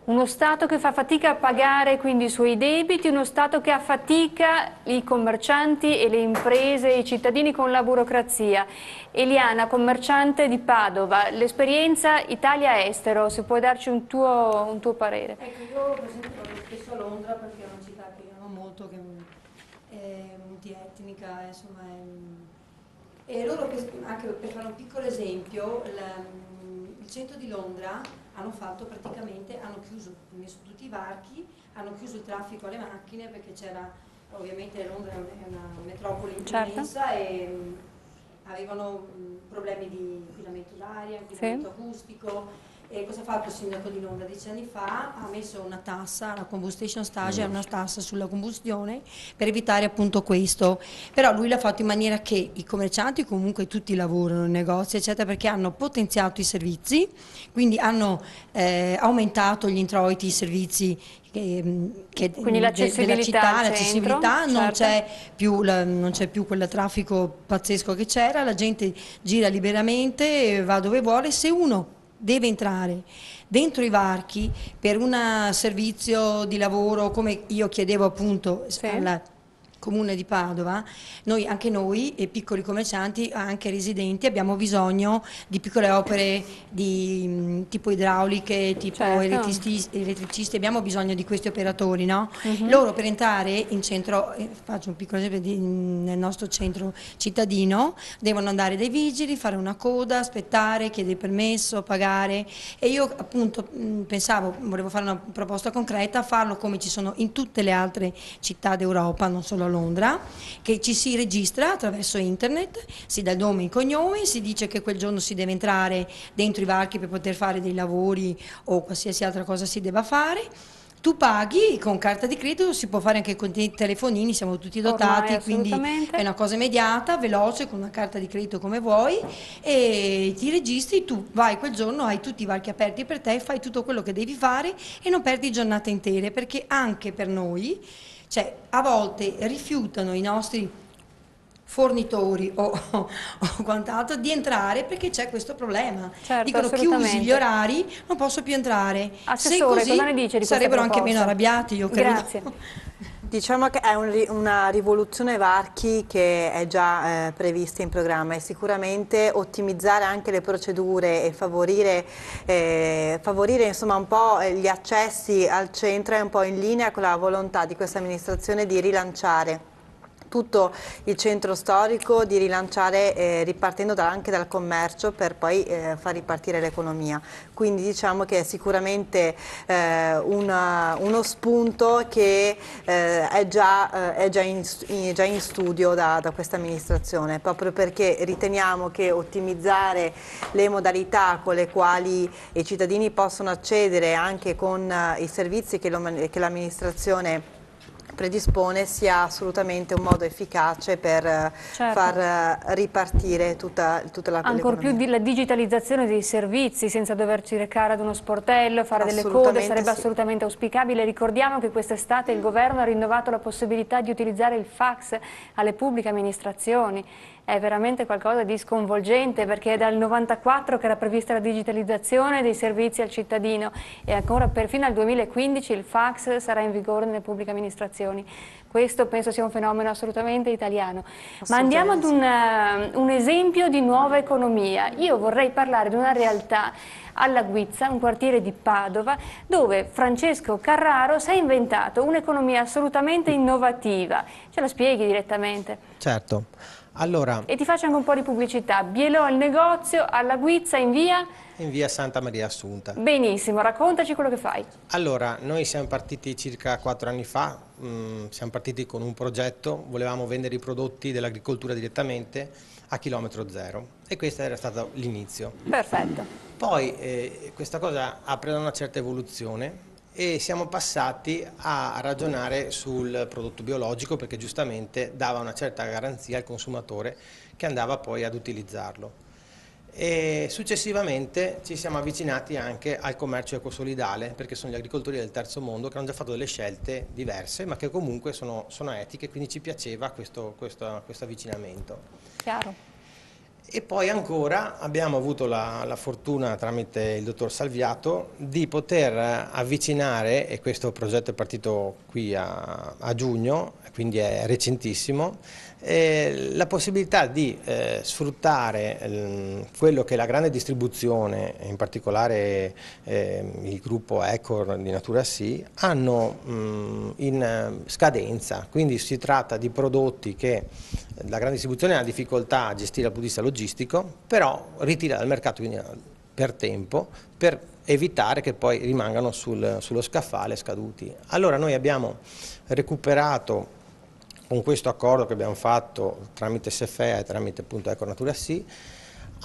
Uno Stato che fa fatica a pagare quindi i suoi debiti, uno Stato che affatica i commercianti e le imprese, i cittadini con la burocrazia. Eliana, commerciante di Padova, l'esperienza Italia-estero, se puoi darci un tuo parere. Ecco, io per esempio vado spesso a Londra perché è una città che io amo molto, che è multietnica, insomma, e loro, anche per fare un piccolo esempio, il centro di Londra hanno chiuso, messo tutti i varchi, hanno chiuso il traffico alle macchine perché c'era, ovviamente Londra è una metropoli immensa e avevano problemi di inquinamento d'aria, inquinamento acustico. E cosa ha fatto il sindaco di Londra? 10 anni fa ha messo una tassa, la combustion stage, è una tassa sulla combustione per evitare appunto questo, però lui l'ha fatto in maniera che i commercianti comunque tutti lavorano, i negozi eccetera, perché hanno potenziato i servizi, quindi hanno aumentato gli introiti, i servizi della città, l'accessibilità, non c'è più quel traffico pazzesco che c'era, la gente gira liberamente, va dove vuole. Se uno deve entrare dentro i varchi per un servizio di lavoro, come io chiedevo appunto al Comune di Padova, anche noi piccoli commercianti, anche residenti, abbiamo bisogno di piccole opere di tipo idrauliche, tipo elettricisti, abbiamo bisogno di questi operatori, no? Loro per entrare in centro, faccio un piccolo esempio, nel nostro centro cittadino, devono andare dai vigili, fare una coda, aspettare, chiedere permesso, pagare, e io appunto volevo fare una proposta concreta, farlo come ci sono in tutte le altre città d'Europa, non solo a Londra, che ci si registra attraverso internet, si dà il nome e il cognome, si dice che quel giorno si deve entrare dentro i varchi per poter fare dei lavori o qualsiasi altra cosa si debba fare. Tu paghi con carta di credito, si può fare anche con i telefonini, siamo tutti dotati, quindi è una cosa immediata, veloce, con una carta di credito come vuoi, e ti registri, tu vai quel giorno, hai tutti i varchi aperti per te, fai tutto quello che devi fare e non perdi giornate intere, perché anche per noi, cioè, a volte rifiutano i nostri fornitori o quant'altro di entrare perché c'è questo problema. Dicono chiusi gli orari, non posso più entrare. Assessore, se così cosa ne dice di sarebbero anche meno arrabbiati, io credo. Grazie. Diciamo che è una rivoluzione varchi che è già prevista in programma, e sicuramente ottimizzare anche le procedure e favorire insomma un po' gli accessi al centro è un po' in linea con la volontà di questa amministrazione di rilanciare tutto il centro storico, di rilanciare ripartendo anche dal commercio per poi far ripartire l'economia. Quindi diciamo che è sicuramente uno spunto che è già in studio da questa amministrazione, proprio perché riteniamo che ottimizzare le modalità con le quali i cittadini possono accedere anche con i servizi che l'amministrazione predispone sia assolutamente un modo efficace per far ripartire tutta l'economia. Ancor più la digitalizzazione dei servizi senza doverci recare ad uno sportello, fare delle code, sarebbe assolutamente auspicabile. Ricordiamo che quest'estate il governo ha rinnovato la possibilità di utilizzare il fax alle pubbliche amministrazioni. È veramente qualcosa di sconvolgente, perché è dal 94 che era prevista la digitalizzazione dei servizi al cittadino e ancora fino al 2015 il fax sarà in vigore nelle pubbliche amministrazioni. Questo penso sia un fenomeno assolutamente italiano. Ma andiamo ad un esempio di nuova economia. Io vorrei parlare di una realtà alla Guizza, un quartiere di Padova, dove Francesco Carraro si è inventato un'economia assolutamente innovativa. Ce la spieghi direttamente? Certo. Allora, e ti faccio anche un po' di pubblicità. Bielò il negozio alla Guizza in via? In via Santa Maria Assunta. Benissimo, raccontaci quello che fai. Allora, noi siamo partiti circa 4 anni fa, siamo partiti con un progetto, volevamo vendere i prodotti dell'agricoltura direttamente a chilometro zero e questo era stato l'inizio. Perfetto. Poi questa cosa ha preso una certa evoluzione e siamo passati a ragionare sul prodotto biologico, perché giustamente dava una certa garanzia al consumatore che andava poi ad utilizzarlo. E successivamente ci siamo avvicinati anche al commercio ecosolidale, perché sono gli agricoltori del terzo mondo che hanno già fatto delle scelte diverse ma che comunque sono etiche, quindi ci piaceva questo avvicinamento. Chiaro. E poi ancora abbiamo avuto la fortuna tramite il dottor Salviato di poter avvicinare, e questo progetto è partito qui a giugno, quindi è recentissimo, la possibilità di sfruttare quello che la grande distribuzione, in particolare il gruppo Ecor di Natura-Sì, hanno in scadenza. Quindi si tratta di prodotti che la grande distribuzione ha difficoltà a gestire dal punto di vista logistico, però ritira dal mercato quindi per tempo, per evitare che poi rimangano sullo scaffale scaduti. Allora noi abbiamo recuperato, con questo accordo che abbiamo fatto tramite SFEA e tramite appunto Ecor Natura-Sì,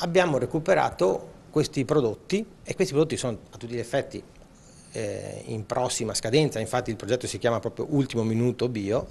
abbiamo recuperato questi prodotti, e questi prodotti sono a tutti gli effetti in prossima scadenza. Infatti il progetto si chiama proprio Ultimo Minuto Bio,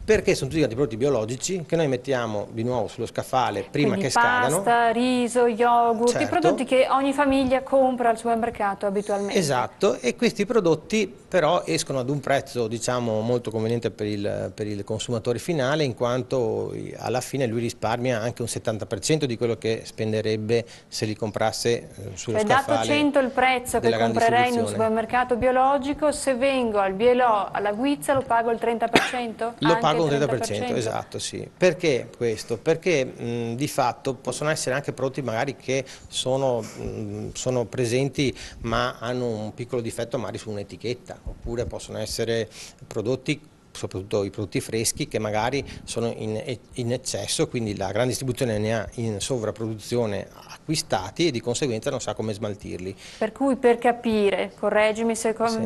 perché sono tutti prodotti biologici che noi mettiamo di nuovo sullo scaffale prima quindi che scadano. Pasta, riso, yogurt, certo, i prodotti che ogni famiglia compra al supermercato abitualmente. Esatto, e questi prodotti però escono ad un prezzo, diciamo, molto conveniente per il consumatore finale, in quanto alla fine lui risparmia anche un 70% di quello che spenderebbe se li comprasse sullo scaffale. Dato 100 il prezzo che comprerei in un supermercato biologico, se vengo al Bielò alla Guizza lo pago il 30%? Lo pago un 30%, esatto, sì. Perché questo? Perché di fatto possono essere anche prodotti magari che sono presenti ma hanno un piccolo difetto magari su un'etichetta, oppure possono essere prodotti, soprattutto i prodotti freschi, che magari sono in eccesso, quindi la grande distribuzione ne ha in sovrapproduzione acquistati e di conseguenza non sa come smaltirli. Per cui, per capire, correggimi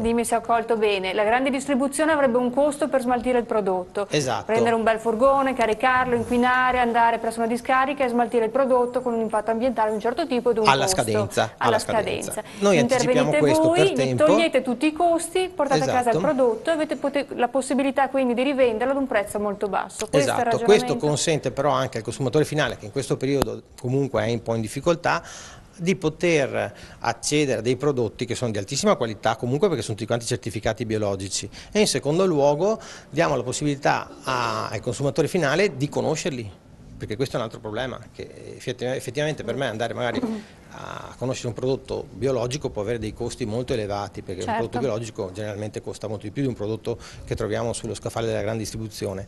dimmi se ho colto bene, la grande distribuzione avrebbe un costo per smaltire il prodotto. Esatto. Prendere un bel furgone, caricarlo, inquinare, andare presso una discarica e smaltire il prodotto con un impatto ambientale di un certo tipo ed un alla costo. Scadenza. Alla scadenza. Noi anticipiamo questo voi, per tempo. togliete tutti i costi, portate esatto. a casa il prodotto e avete la possibilità quindi di rivenderlo ad un prezzo molto basso. Esatto, questo consente però anche al consumatore finale, che in questo periodo comunque è un po' in difficoltà, di poter accedere a dei prodotti che sono di altissima qualità, comunque perché sono tutti quanti certificati biologici, e in secondo luogo diamo la possibilità al consumatore finale di conoscerli, perché questo è un altro problema, che effettivamente per me andare magari a conoscere un prodotto biologico può avere dei costi molto elevati, perché un prodotto biologico generalmente costa molto di più di un prodotto che troviamo sullo scaffale della grande distribuzione.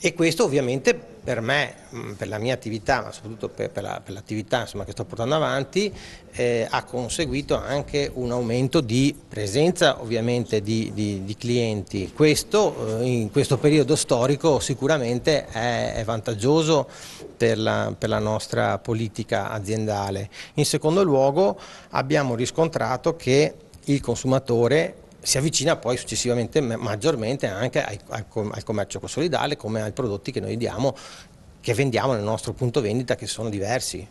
E questo ovviamente per me, per la mia attività, ma soprattutto per l'attività che sto portando avanti, ha conseguito anche un aumento di presenza ovviamente di clienti. Questo in questo periodo storico sicuramente è vantaggioso per la nostra politica aziendale. In secondo luogo abbiamo riscontrato che il consumatore si avvicina poi successivamente maggiormente anche al commercio solidale, come ai prodotti che noi diamo, che vendiamo nel nostro punto vendita, che sono diversi,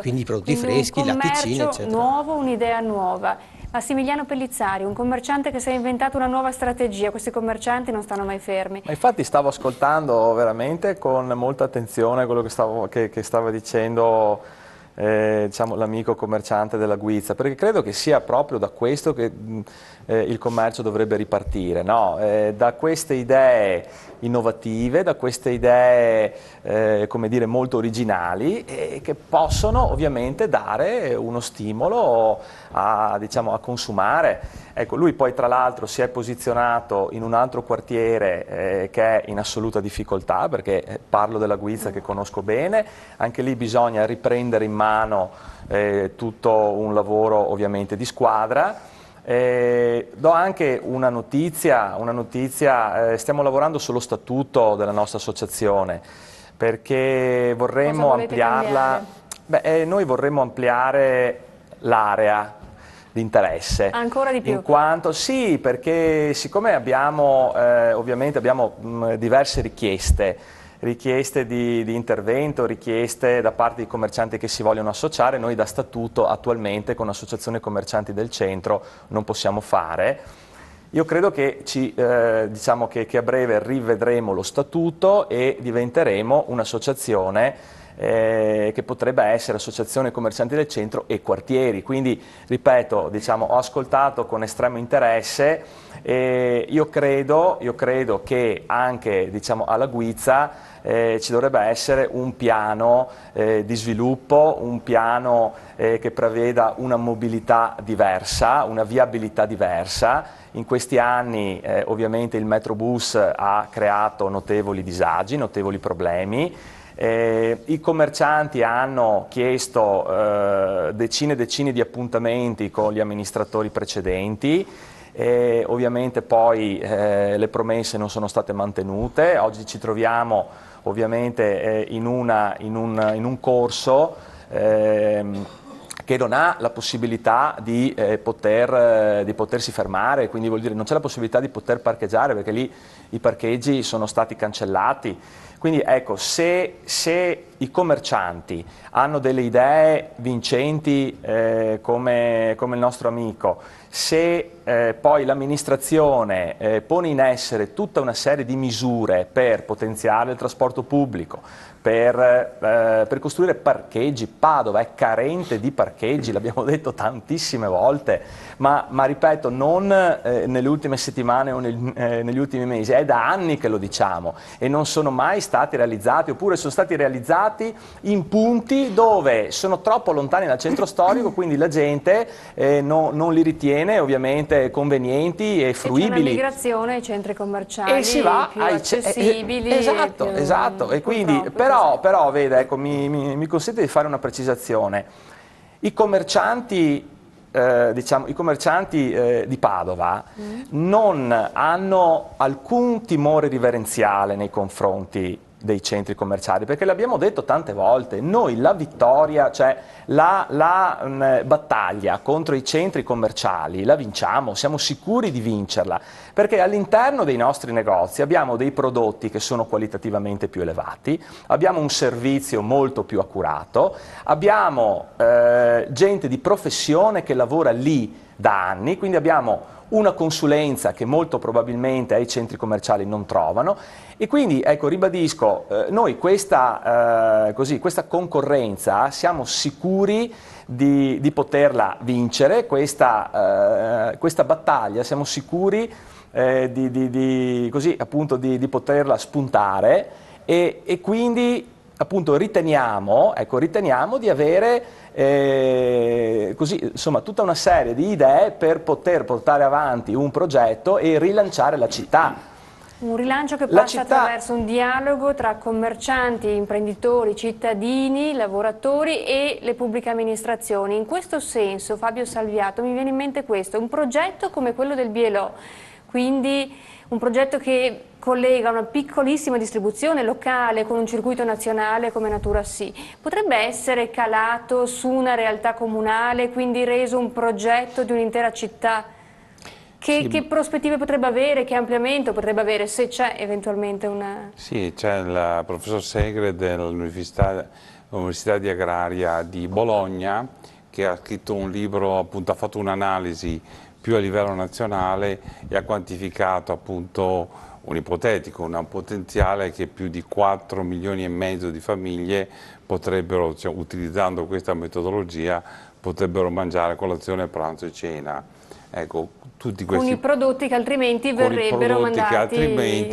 quindi i prodotti freschi, latticini, eccetera. Un nuovo, un'idea nuova. Massimiliano Pellizzari, un commerciante che si è inventato una nuova strategia, questi commercianti non stanno mai fermi. Ma infatti stavo ascoltando veramente con molta attenzione quello che stava dicendo diciamo, l'amico commerciante della Guizza, perché credo che sia proprio da questo che il commercio dovrebbe ripartire, no? Da queste idee innovative, da queste idee come dire, molto originali, che possono ovviamente dare uno stimolo diciamo, a consumare. Ecco, lui poi tra l'altro si è posizionato in un altro quartiere che è in assoluta difficoltà, perché parlo della Guizza che conosco bene, anche lì bisogna riprendere in mano tutto un lavoro ovviamente di squadra. Do anche una notizia, stiamo lavorando sullo statuto della nostra associazione, perché vorremmo ampliarla. Noi vorremmo ampliare l'area di interesse. Ancora di più? In quanto, sì, perché siccome abbiamo ovviamente diverse richieste di intervento, richieste da parte di commercianti che si vogliono associare, noi da statuto attualmente con l'Associazione Commercianti del Centro non possiamo fare. Io credo che diciamo che a breve rivedremo lo statuto e diventeremo un'associazione che potrebbe essere Associazione Commercianti del Centro e Quartieri. Quindi, ripeto, diciamo, ho ascoltato con estremo interesse e io credo che anche, diciamo, alla Guizza ci dovrebbe essere un piano di sviluppo, un piano che preveda una mobilità diversa, una viabilità diversa. In questi anni ovviamente il Metrobus ha creato notevoli disagi, notevoli problemi. I commercianti hanno chiesto decine e decine di appuntamenti con gli amministratori precedenti. Ovviamente poi le promesse non sono state mantenute. Oggi ci troviamo ovviamente in un corso che non ha la possibilità di potersi fermare, quindi vuol dire non c'è la possibilità di poter parcheggiare, perché lì i parcheggi sono stati cancellati. Quindi ecco, se i commercianti hanno delle idee vincenti come il nostro amico, se poi l'amministrazione pone in essere tutta una serie di misure per potenziare il trasporto pubblico, per costruire parcheggi, Padova è carente di parcheggi, l'abbiamo detto tantissime volte, ma ripeto, non nelle ultime settimane o negli ultimi mesi, è da anni che lo diciamo e non sono mai stati realizzati, oppure sono stati realizzati in punti dove sono troppo lontani dal centro storico, quindi la gente non li ritiene ovviamente convenienti e fruibili. C'è una migrazione ai centri commerciali e si va più accessibili. Esatto, e quindi però vede, ecco, mi consente di fare una precisazione. I commercianti di Padova non hanno alcun timore riverenziale nei confronti dei centri commerciali, perché l'abbiamo detto tante volte, noi la vittoria, cioè la battaglia contro i centri commerciali la vinciamo, siamo sicuri di vincerla, perché all'interno dei nostri negozi abbiamo dei prodotti che sono qualitativamente più elevati, abbiamo un servizio molto più accurato, abbiamo gente di professione che lavora lì da anni, quindi abbiamo una consulenza che molto probabilmente ai centri commerciali non trovano, e quindi ecco, ribadisco, noi questa concorrenza siamo sicuri di poterla vincere, questa battaglia siamo sicuri di poterla spuntare, e quindi appunto riteniamo di avere insomma, tutta una serie di idee per poter portare avanti un progetto e rilanciare la città. Un rilancio che passa attraverso un dialogo tra commercianti, imprenditori, cittadini, lavoratori e le pubbliche amministrazioni. In questo senso, Fabio Salviato, mi viene in mente questo, un progetto come quello del BLO, quindi un progetto che collega una piccolissima distribuzione locale con un circuito nazionale come Natura Sì, potrebbe essere calato su una realtà comunale, quindi reso un progetto di un'intera città? Che prospettive potrebbe avere, che ampliamento potrebbe avere, se c'è eventualmente una... Sì, c'è il professor Segre dell'Università di Agraria di Bologna, che ha scritto un libro, appunto ha fatto un'analisi più a livello nazionale e ha quantificato appunto un ipotetico, un potenziale che più di 4,5 milioni di famiglie potrebbero, cioè, utilizzando questa metodologia, potrebbero mangiare colazione, pranzo e cena. Ecco, tutti questi, con i prodotti che altrimenti verrebbero mandati in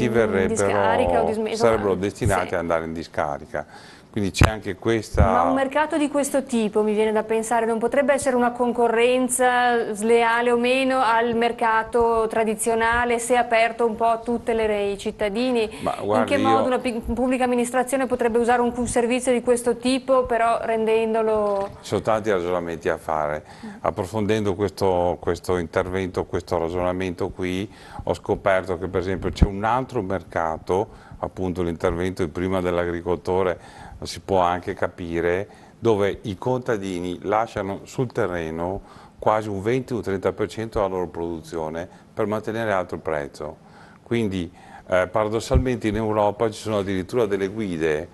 discarica o sarebbero destinati ad andare in discarica. Quindi c'è anche questa... Ma un mercato di questo tipo, mi viene da pensare, non potrebbe essere una concorrenza sleale o meno al mercato tradizionale, se aperto un po' a tutte i cittadini? In che modo una pubblica amministrazione potrebbe usare un servizio di questo tipo, però rendendolo... Ci sono tanti ragionamenti a fare. Approfondendo questo intervento, questo ragionamento qui, ho scoperto che per esempio c'è un altro mercato, appunto l'intervento prima dell'agricoltore, si può anche capire, dove i contadini lasciano sul terreno quasi un 20 o 30% della loro produzione per mantenere alto il prezzo. Quindi paradossalmente in Europa ci sono addirittura delle guide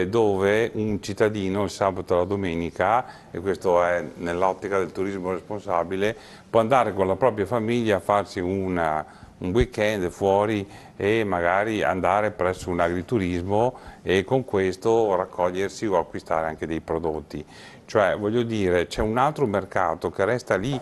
dove un cittadino il sabato e la domenica, e questo è nell'ottica del turismo responsabile, può andare con la propria famiglia a farsi un un weekend fuori e magari andare presso un agriturismo e con questo raccogliersi o acquistare anche dei prodotti. Cioè, voglio dire, c'è un altro mercato che resta lì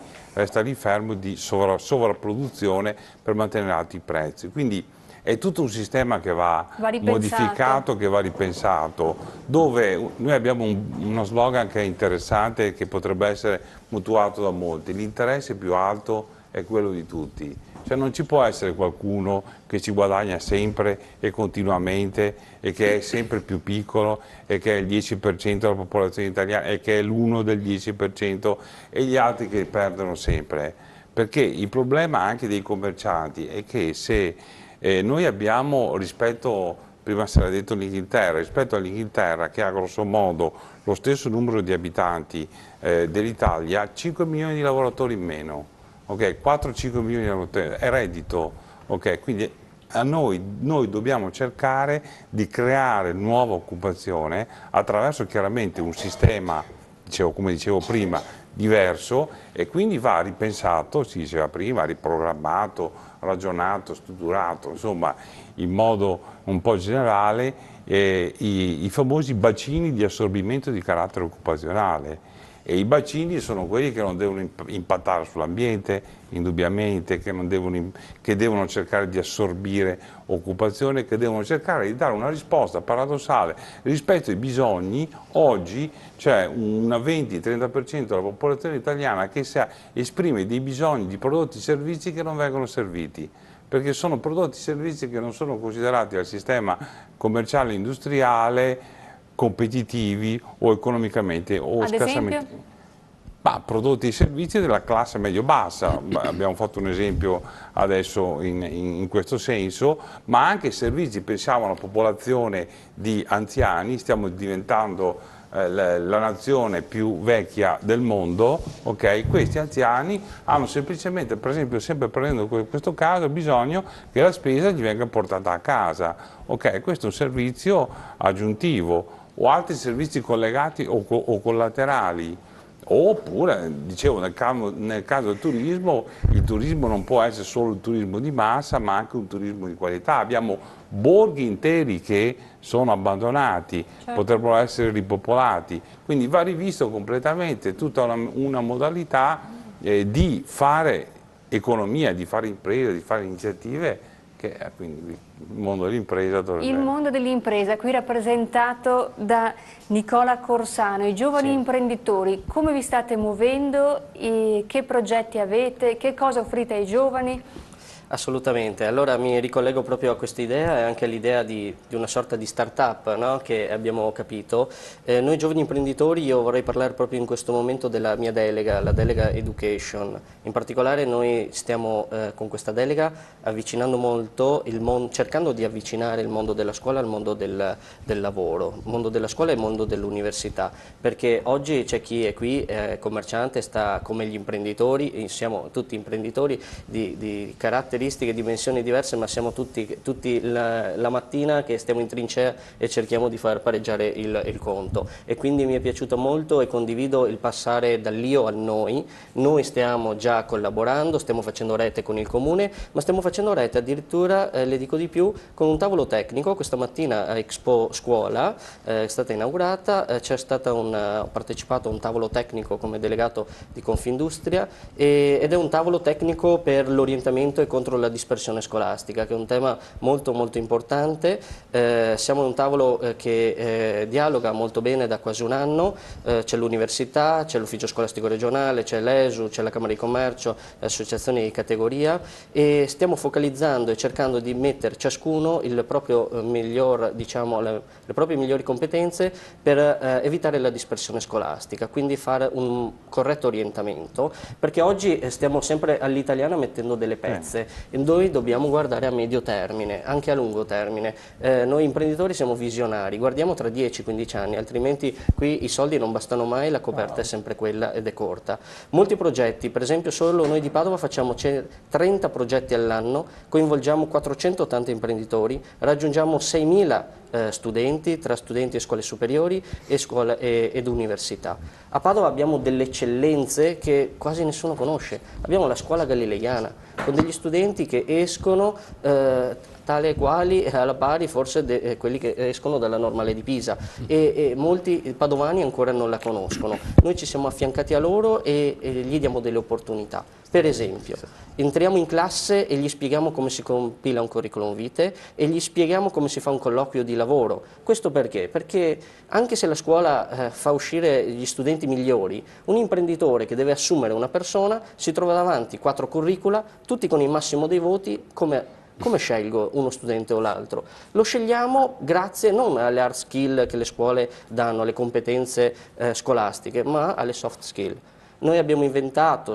fermo di sovrapproduzione per mantenere alti i prezzi. Quindi è tutto un sistema che va modificato, che va ripensato, dove noi abbiamo uno slogan che è interessante e che potrebbe essere mutuato da molti: l'interesse più alto è quello di tutti. Cioè non ci può essere qualcuno che ci guadagna sempre e continuamente e che è sempre più piccolo e che è il 10% della popolazione italiana e che è l'1 del 10% e gli altri che perdono sempre. Perché il problema anche dei commercianti è che se noi abbiamo prima si era detto l'Inghilterra, rispetto all'Inghilterra che ha grosso modo lo stesso numero di abitanti dell'Italia, 5 milioni di lavoratori in meno. Okay, 4-5 milioni di lavoratori, è reddito, okay? Quindi noi dobbiamo cercare di creare nuova occupazione attraverso chiaramente un sistema, come dicevo prima, diverso, e quindi va ripensato, si diceva prima, riprogrammato, ragionato, strutturato, insomma in modo un po' generale i famosi bacini di assorbimento di carattere occupazionale. E i bacini sono quelli che non devono impattare sull'ambiente, indubbiamente, che devono cercare di assorbire occupazione, che devono cercare di dare una risposta paradossale rispetto ai bisogni. Oggi c'è un 20-30% della popolazione italiana che esprime dei bisogni di prodotti e servizi che non vengono serviti, perché sono prodotti e servizi che non sono considerati dal sistema commerciale e industriale competitivi o economicamente o scarsamente. Prodotti e servizi della classe medio-bassa, abbiamo fatto un esempio adesso in questo senso, ma anche servizi. Pensiamo a una popolazione di anziani, stiamo diventando la nazione più vecchia del mondo, okay? Questi anziani hanno semplicemente, per esempio, sempre prendendo questo caso, bisogno che la spesa gli venga portata a casa, okay? Questo è un servizio aggiuntivo, o altri servizi collegati o collaterali. Oppure, dicevo, nel caso del turismo, il turismo non può essere solo il turismo di massa, ma anche un turismo di qualità. Abbiamo borghi interi che sono abbandonati, certo, potrebbero essere ripopolati, quindi va rivisto completamente tutta una modalità di fare economia, di fare imprese, di fare iniziative. Quindi il mondo dell'impresa dovrebbe... Il mondo dell'impresa, qui rappresentato da Nicola Corsano, i giovani imprenditori, come vi state muovendo, che progetti avete, che cosa offrite ai giovani? Assolutamente, allora mi ricollego proprio a questa idea e anche all'idea di una sorta di start-up, no? Che abbiamo capito. Noi giovani imprenditori, io vorrei parlare proprio in questo momento della mia delega, la delega Education. In particolare noi stiamo con questa delega avvicinando molto cercando di avvicinare il mondo della scuola al mondo del lavoro, il mondo della scuola e il mondo dell'università, perché oggi c'è chi è qui, commerciante, sta come gli imprenditori, siamo tutti imprenditori di caratteri, dimensioni diverse, ma siamo tutti la mattina che stiamo in trincea e cerchiamo di far pareggiare il conto. E quindi mi è piaciuto molto e condivido il passare dall'io al noi. Noi stiamo già collaborando, stiamo facendo rete con il comune, ma stiamo facendo rete addirittura, le dico di più, con un tavolo tecnico. Questa mattina a Expo Scuola è stata inaugurata, ho partecipato a un tavolo tecnico come delegato di Confindustria ed è un tavolo tecnico per l'orientamento e contro la dispersione scolastica, che è un tema molto molto importante. Siamo in un tavolo che dialoga molto bene da quasi un anno, c'è l'università, c'è l'ufficio scolastico regionale, c'è l'ESU, c'è la Camera di Commercio, le associazioni di categoria, e stiamo focalizzando e cercando di mettere ciascuno il proprio miglior, le proprie migliori competenze per evitare la dispersione scolastica, quindi fare un corretto orientamento, perché oggi stiamo sempre all'italiana mettendo delle pezze. E noi dobbiamo guardare a medio termine, anche a lungo termine. Noi imprenditori siamo visionari, guardiamo tra 10-15 anni, altrimenti qui i soldi non bastano mai, la coperta è sempre quella ed è corta. Molti progetti, per esempio solo noi di Padova facciamo 30 progetti all'anno, coinvolgiamo 480 imprenditori, raggiungiamo 6.000 studenti, tra studenti e scuole superiori ed università. A Padova abbiamo delle eccellenze che quasi nessuno conosce. Abbiamo la scuola galileiana, con degli studenti che escono tale e quali, alla pari forse quelli che escono dalla Normale di Pisa, e molti padovani ancora non la conoscono. Noi ci siamo affiancati a loro e gli diamo delle opportunità. Per esempio, entriamo in classe e gli spieghiamo come si compila un curriculum vitae e gli spieghiamo come si fa un colloquio di lavoro. Questo perché? Perché anche se la scuola fa uscire gli studenti migliori, un imprenditore che deve assumere una persona si trova davanti 4 curricula, tutti con il massimo dei voti. Come scelgo uno studente o l'altro? Lo scegliamo grazie non alle hard skill che le scuole danno, alle competenze scolastiche, ma alle soft skill. Noi abbiamo inventato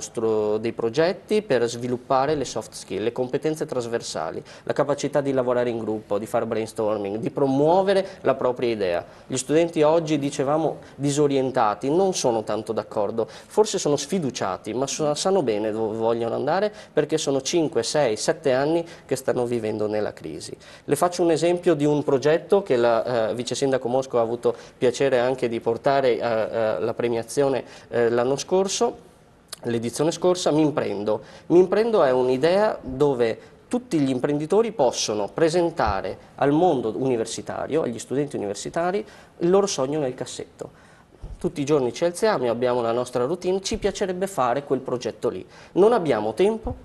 dei progetti per sviluppare le soft skill, le competenze trasversali, la capacità di lavorare in gruppo, di fare brainstorming, di promuovere la propria idea. Gli studenti oggi, dicevamo, disorientati, non sono tanto d'accordo, forse sono sfiduciati, ma sanno bene dove vogliono andare perché sono 5, 6, 7 anni che stanno vivendo nella crisi. Le faccio un esempio di un progetto che la vice sindaco Mosco ha avuto piacere anche di portare alla premiazione l'anno scorso. L'edizione scorsa, Mi Imprendo. Mi Imprendo è un'idea dove tutti gli imprenditori possono presentare al mondo universitario, agli studenti universitari, il loro sogno nel cassetto. Tutti i giorni ci alziamo, abbiamo la nostra routine, ci piacerebbe fare quel progetto lì. Non abbiamo tempo,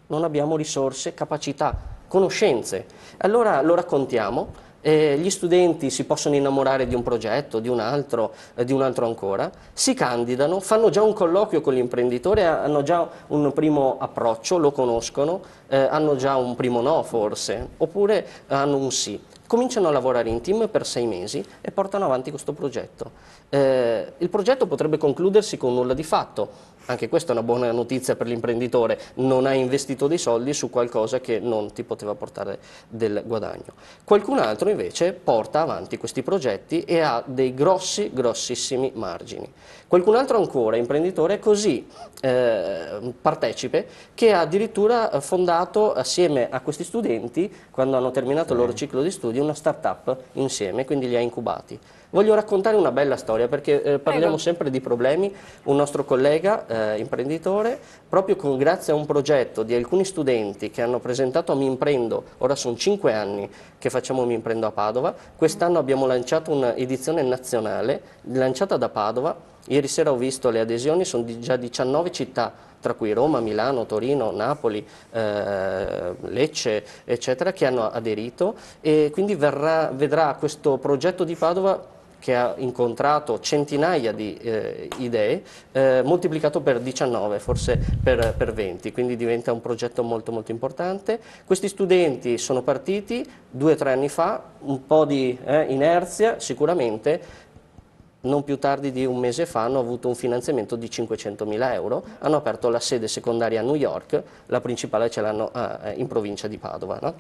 non abbiamo risorse, capacità, conoscenze. Allora lo raccontiamo. Gli studenti si possono innamorare di un progetto, di un altro ancora, si candidano, fanno già un colloquio con l'imprenditore, hanno già un primo approccio, lo conoscono, hanno già un primo no forse, oppure hanno un sì. Cominciano a lavorare in team per 6 mesi e portano avanti questo progetto. Il progetto potrebbe concludersi con nulla di fatto. Anche questa è una buona notizia per l'imprenditore, non hai investito dei soldi su qualcosa che non ti poteva portare del guadagno. Qualcun altro invece porta avanti questi progetti e ha dei grossissimi margini. Qualcun altro ancora, imprenditore, è così partecipe che ha addirittura fondato assieme a questi studenti, quando hanno terminato il loro ciclo di studi, una start-up insieme, quindi li ha incubati. Voglio raccontare una bella storia perché parliamo sempre di problemi. Un nostro collega imprenditore, proprio grazie a un progetto di alcuni studenti che hanno presentato a Mi Imprendo, ora sono 5 anni che facciamo Mi Imprendo a Padova, quest'anno abbiamo lanciato un'edizione nazionale lanciata da Padova. Ieri sera ho visto le adesioni, sono già 19 città, tra cui Roma, Milano, Torino, Napoli, Lecce, eccetera, che hanno aderito, e quindi vedrà questo progetto di Padova, che ha incontrato centinaia di idee, moltiplicato per 19, forse per 20, quindi diventa un progetto molto molto importante. Questi studenti sono partiti 2 o 3 anni fa, un po' di inerzia sicuramente. Non più tardi di un mese fa hanno avuto un finanziamento di 500.000 euro, hanno aperto la sede secondaria a New York, la principale ce l'hanno in provincia di Padova, no?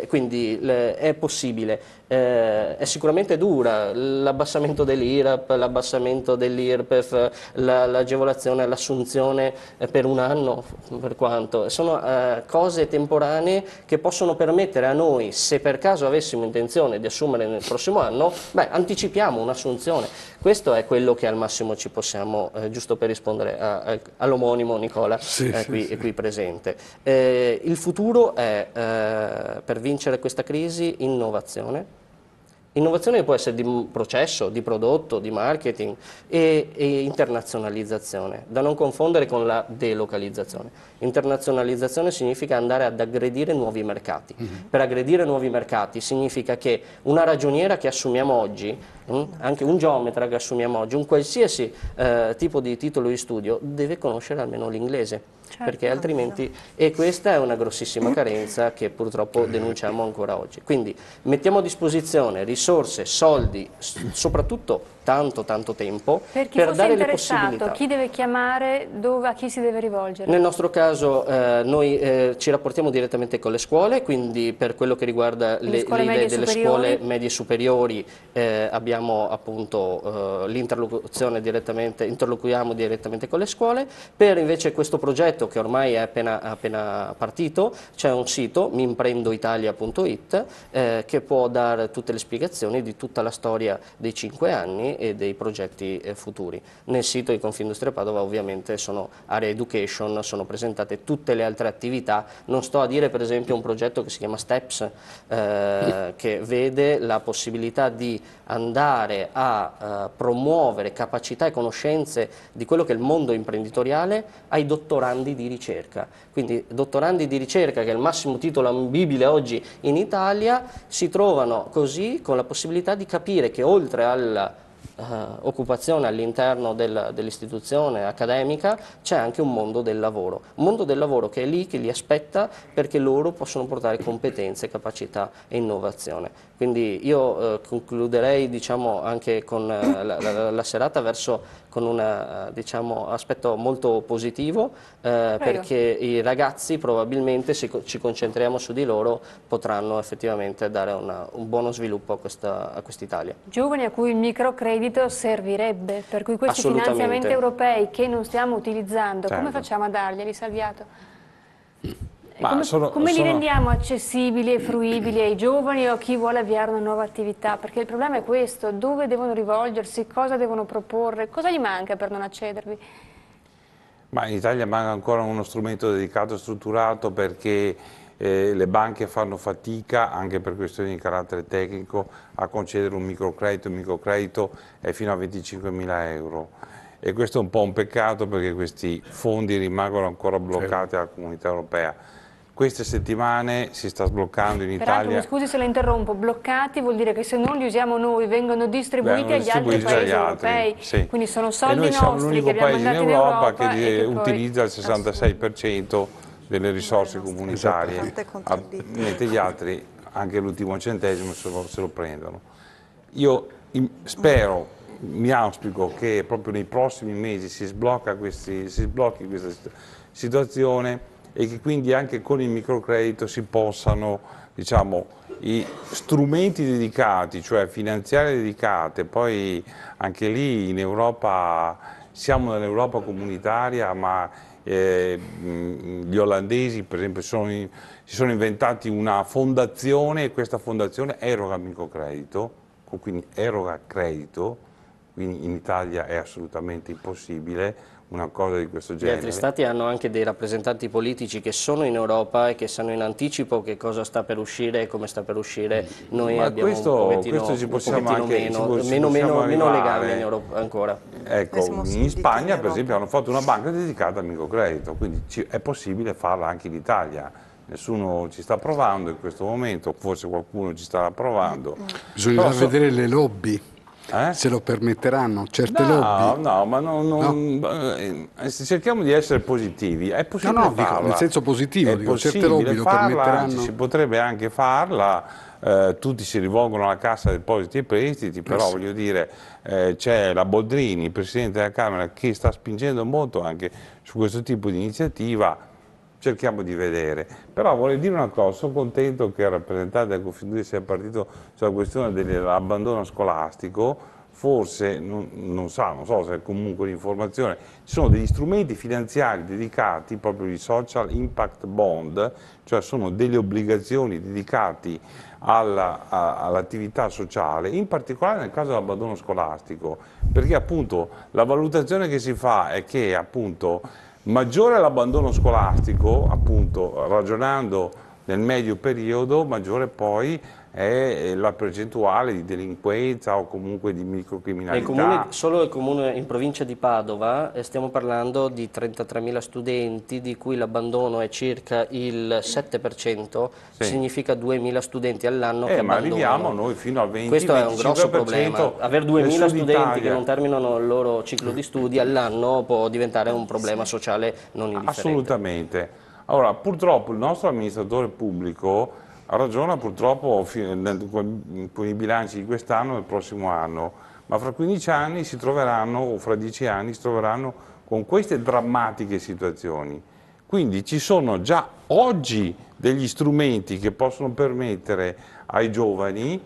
Quindi è possibile, è sicuramente dura, l'abbassamento dell'IRAP, l'abbassamento dell'IRPEF, l'agevolazione all'assunzione per un anno, per quanto, sono cose temporanee che possono permettere a noi, se per caso avessimo intenzione di assumere nel prossimo anno, anticipiamo un'assunzione. Questo è quello che al massimo ci possiamo, giusto per rispondere all'omonimo Nicola, qui presente. Il futuro è, per vincere questa crisi, innovazione. Innovazione può essere di processo, di prodotto, di marketing e internazionalizzazione, da non confondere con la delocalizzazione. Internazionalizzazione significa andare ad aggredire nuovi mercati. Per aggredire nuovi mercati significa che una ragioniera che assumiamo oggi, anche un geometra che assumiamo oggi, un qualsiasi tipo di titolo di studio, deve conoscere almeno l'inglese. Certo, perché altrimenti, e questa è una grossissima carenza che purtroppo denunciamo ancora oggi. Quindi mettiamo a disposizione risorse, soldi, soprattutto tanto tempo per chi per fosse dare le interessato, possibilità. chi deve chiamare, a chi si deve rivolgere? Nel nostro caso noi ci rapportiamo direttamente con le scuole, quindi per quello che riguarda le idee delle scuole medie superiori abbiamo appunto interloquiamo direttamente con le scuole. Per invece questo progetto che ormai è appena partito, c'è un sito mimprendoitalia.it che può dare tutte le spiegazioni di tutta la storia dei 5 anni e dei progetti futuri. Nel sito di Confindustria Padova ovviamente sono Area Education, sono presentate tutte le altre attività. Non sto a dire per esempio un progetto che si chiama STEPS che vede la possibilità di andare a promuovere capacità e conoscenze di quello che è il mondo imprenditoriale ai dottorandi di ricerca. Quindi dottorandi di ricerca, che è il massimo titolo ambibile oggi in Italia, si trovano così con la possibilità di capire che oltre alla occupazione all'interno dell'istituzione accademica c'è anche un mondo del lavoro che è lì, che li aspetta, perché loro possono portare competenze, capacità e innovazione. Quindi io concluderei diciamo, anche con la serata con un diciamo, aspetto molto positivo perché i ragazzi probabilmente, se ci concentriamo su di loro, potranno effettivamente dare un buono sviluppo a quest'Italia. Giovani a cui il microcredito servirebbe, per cui questi finanziamenti europei che non stiamo utilizzando, come facciamo a darglieli, Salviato? Come li rendiamo accessibili e fruibili ai giovani o a chi vuole avviare una nuova attività? Perché il problema è questo: dove devono rivolgersi, cosa devono proporre, cosa gli manca per non accedervi? Ma in Italia manca ancora uno strumento dedicato e strutturato, perché le banche fanno fatica, anche per questioni di carattere tecnico, a concedere un microcredito. Il microcredito è fino a 25.000 euro. E questo è un po' un peccato, perché questi fondi rimangono ancora bloccati alla Comunità Europea. Queste settimane si sta sbloccando in Italia. Peraltro, mi scusi se la interrompo, bloccati vuol dire che se non li usiamo noi vengono distribuiti agli altri paesi europei, sì. Quindi sono soldi nostri che abbiamo mandato in Europa che utilizza il 66% delle risorse comunitarie, mentre gli altri anche l'ultimo centesimo se lo prendono. Io spero, mi auspico che proprio nei prossimi mesi si sblocchi questa situazione, e che quindi anche con il microcredito si possano, diciamo, i strumenti dedicati, cioè finanziarie dedicate. Poi anche lì in Europa, siamo nell'Europa comunitaria, ma gli olandesi per esempio si sono inventati una fondazione, e questa fondazione eroga microcredito, quindi eroga credito, quindi in Italia è assolutamente impossibile una cosa di questo genere. Gli altri stati hanno anche dei rappresentanti politici che sono in Europa e che sanno in anticipo che cosa sta per uscire e come sta per uscire. Noi abbiamo meno legami in Europa ancora. Ecco, in Spagna per esempio hanno fatto una banca dedicata al microcredito, quindi è possibile farla anche in Italia. Nessuno ci sta provando in questo momento, forse qualcuno ci starà provando. Bisognerà vedere le lobby. Se lo permetteranno certe lobby. No, ma cerchiamo di essere positivi. È possibile farla. Dico, nel senso positivo, dico, certe lobby lo permetteranno. Anzi, si potrebbe anche farla. Tutti si rivolgono alla Cassa Depositi e Prestiti, però voglio dire, c'è la Boldrini, Presidente della Camera, che sta spingendo molto anche su questo tipo di iniziativa. Cerchiamo di vedere. Però vorrei dire una cosa: sono contento che il rappresentante del Confindustria sia partito sulla questione dell'abbandono scolastico. Forse, non so se è comunque l'informazione, ci sono degli strumenti finanziari dedicati, proprio i social impact bond, cioè sono delle obbligazioni dedicate all'attività sociale, in particolare nel caso dell'abbandono scolastico, perché appunto la valutazione che si fa è che appunto maggiore l'abbandono scolastico, appunto ragionando nel medio periodo, maggiore poi è la percentuale di delinquenza o comunque di microcriminalità. Solo il comune in provincia di Padova stiamo parlando di 33.000 studenti, di cui l'abbandono è circa il 7%, significa 2.000 studenti all'anno che abbandonano. Ma arriviamo noi fino al 20%. Questo è un grosso problema. Aver 2.000 studenti che non terminano il loro ciclo di studi all'anno può diventare un problema sociale non indifferente. Assolutamente. Allora, purtroppo il nostro amministratore pubblico ragiona purtroppo con i bilanci di quest'anno e del prossimo anno. ma fra 15 anni si troveranno, o fra 10 anni si troveranno con queste drammatiche situazioni. Quindi ci sono già oggi degli strumenti che possono permettere ai giovani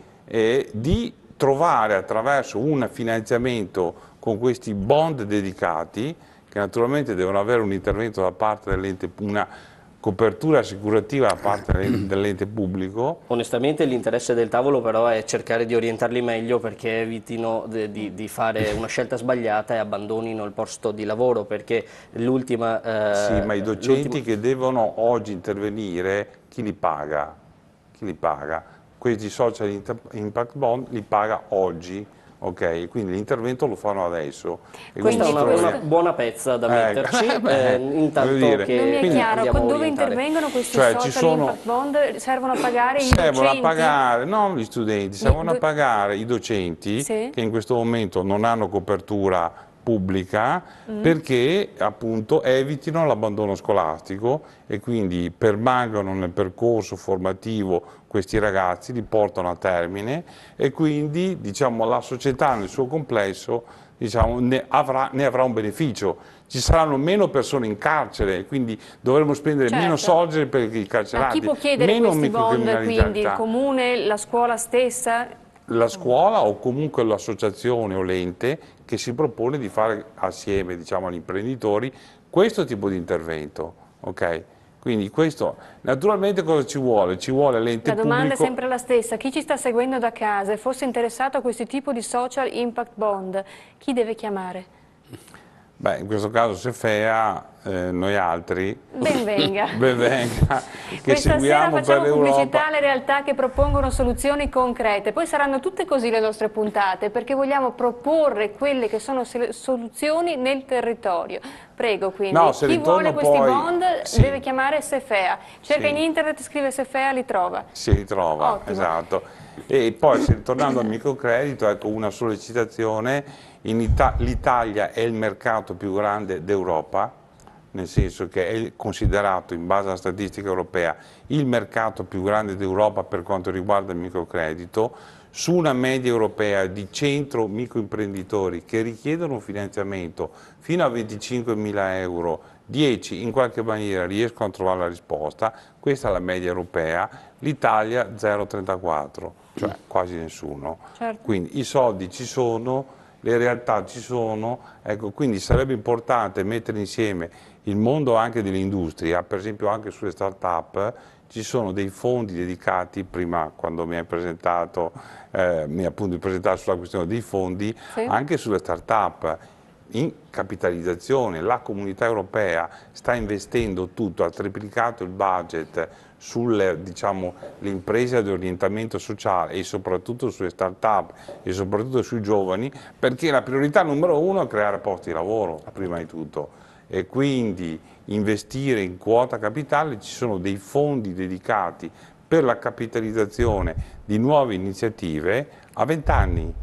di trovare attraverso un finanziamento con questi bond dedicati, che naturalmente devono avere un intervento da parte dell'ente, una copertura assicurativa da parte dell'ente pubblico. Onestamente l'interesse del tavolo però è cercare di orientarli meglio perché evitino di fare una scelta sbagliata e abbandonino il posto di lavoro, perché l'ultima... sì, ma i docenti che devono oggi intervenire, chi li paga? Chi li paga? Questi social impact bond li paga oggi. Ok, quindi l'intervento lo fanno adesso. E questa è una buona pezza da metterci, intanto che non mi è chiaro, dove intervengono questi social impact bond? Servono a pagare i docenti? Servono a pagare, non gli studenti, servono a pagare i docenti che in questo momento non hanno copertura pubblica perché appunto evitino l'abbandono scolastico e quindi permangano nel percorso formativo questi ragazzi, li portano a termine e quindi diciamo, la società nel suo complesso diciamo, ne avrà un beneficio. Ci saranno meno persone in carcere, quindi dovremo spendere meno soldi per i carcerati. Ma chi può chiedere questi bond, quindi il comune, la scuola stessa? La scuola o comunque l'associazione o l'ente che si propone di fare assieme diciamo, agli imprenditori questo tipo di intervento. Okay? Quindi questo, naturalmente cosa ci vuole? Ci vuole l'ente pubblico... La domanda è sempre la stessa, chi ci sta seguendo da casa e fosse interessato a questo tipo di social impact bond, chi deve chiamare? Beh, in questo caso Cefea, noi altri, ben venga, che questa seguiamo sera facciamo per pubblicità alle realtà che propongono soluzioni concrete, poi saranno tutte così le nostre puntate perché vogliamo proporre quelle che sono soluzioni nel territorio. Prego, quindi chi vuole questi bond deve chiamare Cefea, cerca in internet, scrive Cefea, li trova. Si ritrova, ottimo. Esatto. E poi tornando al microcredito, ecco una sollecitazione. L'Italia è il mercato più grande d'Europa, nel senso che è considerato in base alla statistica europea il mercato più grande d'Europa per quanto riguarda il microcredito, su una media europea di 100 microimprenditori che richiedono un finanziamento fino a 25.000 euro, 10 in qualche maniera riescono a trovare la risposta, questa è la media europea, l'Italia 0,34, cioè quasi nessuno. Certo. Quindi i soldi ci sono, le realtà ci sono, ecco, quindi sarebbe importante mettere insieme il mondo anche dell'industria, per esempio anche sulle start-up, ci sono dei fondi dedicati, prima quando mi hai presentato, sulla questione dei fondi, anche sulle start-up, in capitalizzazione. La comunità europea sta investendo tutto, ha triplicato il budget sulle diciamo, le imprese di orientamento sociale e soprattutto sulle start-up e soprattutto sui giovani, perché la priorità numero uno è creare posti di lavoro, prima di tutto, e quindi investire in quota capitale. Ci sono dei fondi dedicati per la capitalizzazione di nuove iniziative a 20 anni,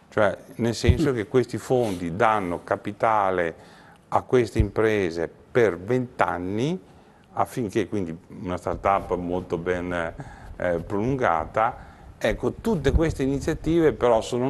cioè nel senso che questi fondi danno capitale a queste imprese per 20 anni affinché quindi una start-up molto ben prolungata. Ecco, tutte queste iniziative però sono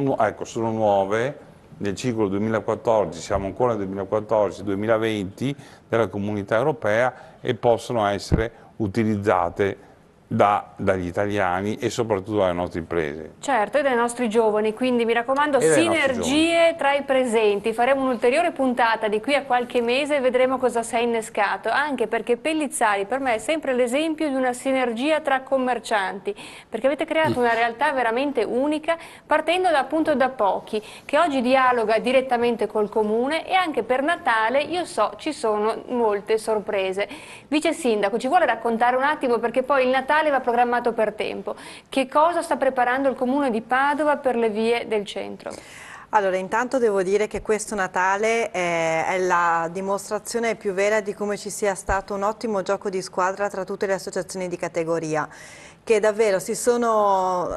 nuove nel ciclo 2014, siamo ancora nel 2014-2020 della Comunità Europea e possono essere utilizzate dagli italiani e soprattutto dalle nostre imprese. Certo, e dai nostri giovani, quindi mi raccomando sinergie tra i presenti. Faremo un'ulteriore puntata di qui a qualche mese e vedremo cosa si è innescato, anche perché Pellizzari per me è sempre l'esempio di una sinergia tra commercianti, perché avete creato una realtà veramente unica partendo appunto da pochi, che oggi dialoga direttamente col comune e anche per Natale io so ci sono molte sorprese. Vice Sindaco, ci vuole raccontare un attimo, perché poi il Natale va programmato per tempo. Che cosa sta preparando il Comune di Padova per le vie del centro? Allora, intanto devo dire che questo Natale è la dimostrazione più vera di come ci sia stato un ottimo gioco di squadra tra tutte le associazioni di categoria, che davvero sono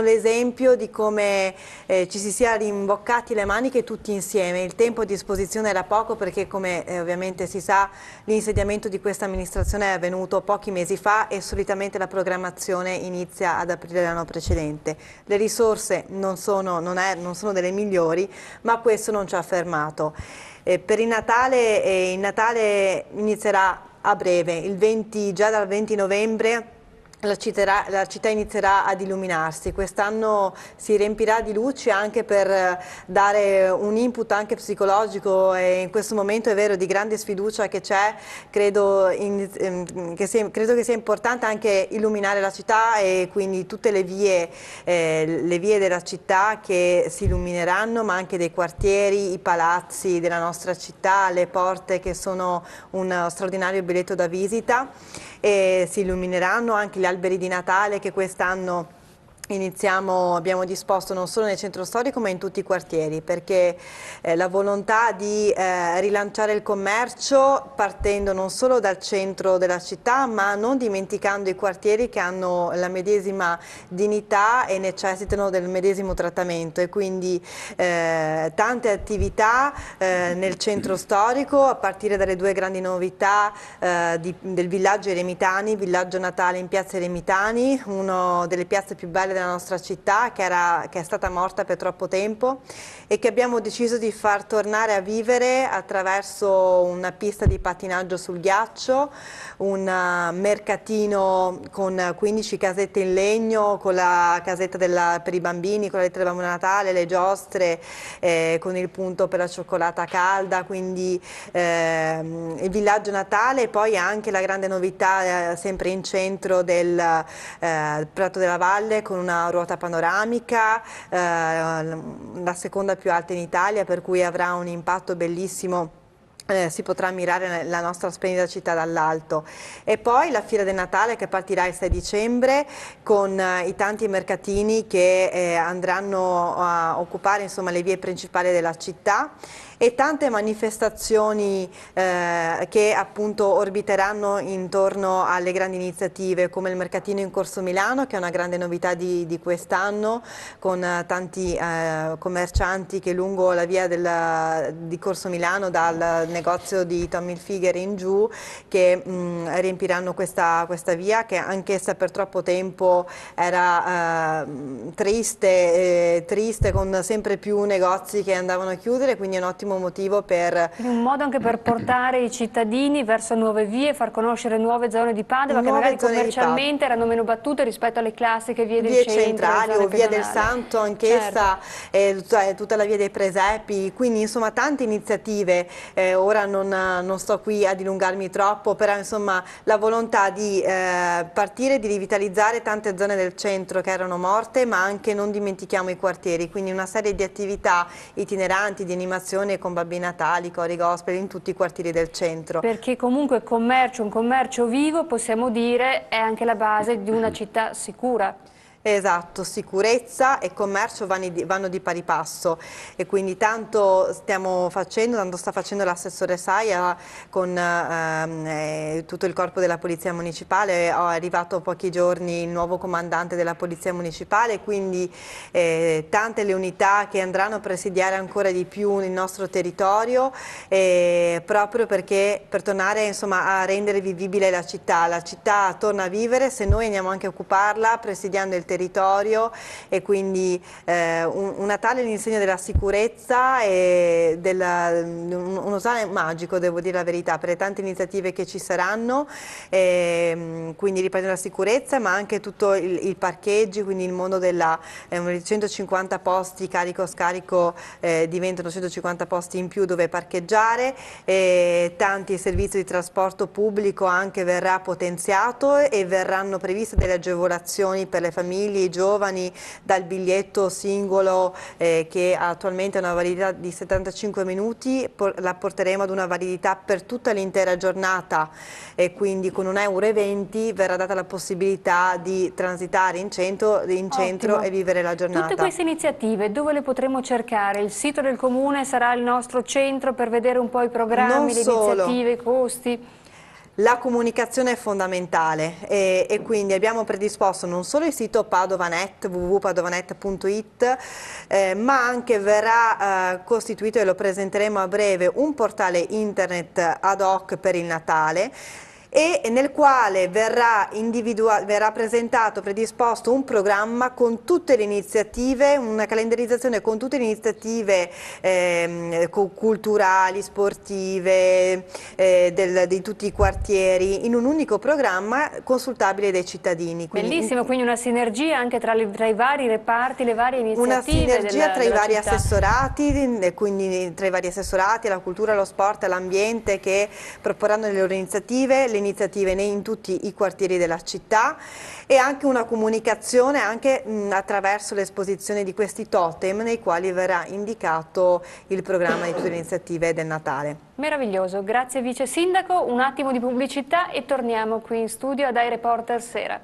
l'esempio di come ci si sia rimboccati le maniche tutti insieme. Il tempo a disposizione era poco perché, come ovviamente si sa, l'insediamento di questa amministrazione è avvenuto pochi mesi fa e solitamente la programmazione inizia ad aprile dell'anno precedente. Le risorse non sono delle migliori, ma questo non ci ha fermato. Per il Natale inizierà a breve, già dal 20 novembre, la città inizierà ad illuminarsi. Quest'anno si riempirà di luci anche per dare un input anche psicologico, e in questo momento è vero di grande sfiducia che c'è, credo che sia importante anche illuminare la città, e quindi tutte le vie della città che si illumineranno, ma anche dei quartieri, i palazzi della nostra città, le porte che sono un straordinario biglietto da visita, e si illumineranno anche gli alberi di Natale che quest'anno abbiamo disposto non solo nel centro storico ma in tutti i quartieri, perché la volontà di rilanciare il commercio, partendo non solo dal centro della città ma non dimenticando i quartieri che hanno la medesima dignità e necessitano del medesimo trattamento, e quindi tante attività nel centro storico, a partire dalle due grandi novità del villaggio Eremitani, villaggio natale in piazza Eremitani, una delle piazze più belle della nostra città, che è stata morta per troppo tempo e che abbiamo deciso di far tornare a vivere attraverso una pista di pattinaggio sul ghiaccio, un mercatino con 15 casette in legno, con la casetta per i bambini, con la lettera del Babbo Natale, le giostre, con il punto per la cioccolata calda, quindi il villaggio natale, e poi anche la grande novità sempre in centro del Prato della Valle, con una ruota panoramica, la seconda più alta in Italia, per cui avrà un impatto bellissimo. Si potrà ammirare la nostra splendida città dall'alto. E poi la Fiera del Natale, che partirà il 6 dicembre con i tanti mercatini che andranno a occupare, insomma, le vie principali della città, e tante manifestazioni che appunto orbiteranno intorno alle grandi iniziative, come il mercatino in Corso Milano, che è una grande novità di quest'anno, con tanti commercianti che lungo la via di Corso Milano, dal negozio di Tommy Hilfiger in giù, che riempiranno questa via, che anch'essa per troppo tempo era triste, con sempre più negozi che andavano a chiudere, quindi è un ottimo motivo per... Un modo anche per portare i cittadini verso nuove vie, far conoscere nuove zone di Padova che magari commercialmente erano meno battute rispetto alle classiche vie del centro, centrali o via del Santo, anch'essa, certo. Tutta la via dei Presepi, quindi insomma tante iniziative. Ora non sto qui a dilungarmi troppo, però insomma la volontà di partire, di rivitalizzare tante zone del centro che erano morte, ma anche non dimentichiamo i quartieri, quindi una serie di attività itineranti, di animazione con Babbi Natali, cori gospel in tutti i quartieri del centro. Perché comunque un commercio vivo, possiamo dire, è anche la base di una città sicura. Esatto, sicurezza e commercio vanno di pari passo, e quindi tanto sta facendo l'assessore Saia con tutto il corpo della Polizia Municipale. È arrivato pochi giorni il nuovo comandante della Polizia Municipale, quindi tante le unità che andranno a presidiare ancora di più il nostro territorio, proprio perché per tornare insomma a rendere vivibile la città torna a vivere se noi andiamo anche a occuparla presidiando il territorio, e quindi un Natale all'insegna della sicurezza e un Natale magico, devo dire la verità, per le tante iniziative che ci saranno, quindi riprendere la sicurezza, ma anche tutto il parcheggi, quindi il mondo della 150 posti carico-scarico diventano 150 posti in più dove parcheggiare, tanti servizi di trasporto pubblico anche verrà potenziato, e verranno previste delle agevolazioni per le famiglie, i giovani, dal biglietto singolo che attualmente ha una validità di 75 minuti, la porteremo ad una validità per tutta l'intera giornata, e quindi con €1,20 verrà data la possibilità di transitare in centro e vivere la giornata. Tutte queste iniziative dove le potremo cercare? Il sito del Comune sarà il nostro centro per vedere un po' i programmi, le iniziative, i costi? La comunicazione è fondamentale e quindi abbiamo predisposto non solo il sito Padova.net, www.padova.net.it, ma anche verrà costituito, e lo presenteremo a breve, un portale internet ad hoc per il Natale, e nel quale verrà presentato, predisposto un programma con tutte le iniziative, una calendarizzazione con tutte le iniziative culturali, sportive, di tutti i quartieri, in un unico programma consultabile dai cittadini. Bellissimo, quindi una sinergia anche tra i vari reparti, le varie iniziative. Una sinergia tra i vari assessorati, quindi tra i vari assessorati alla cultura, allo sport, all'ambiente, che proporranno le loro iniziative in tutti i quartieri della città, e anche una comunicazione anche attraverso l'esposizione di questi totem nei quali verrà indicato il programma di tutte le iniziative del Natale. Meraviglioso, grazie Vice Sindaco, un attimo di pubblicità e torniamo qui in studio a Dai Reporter Sera.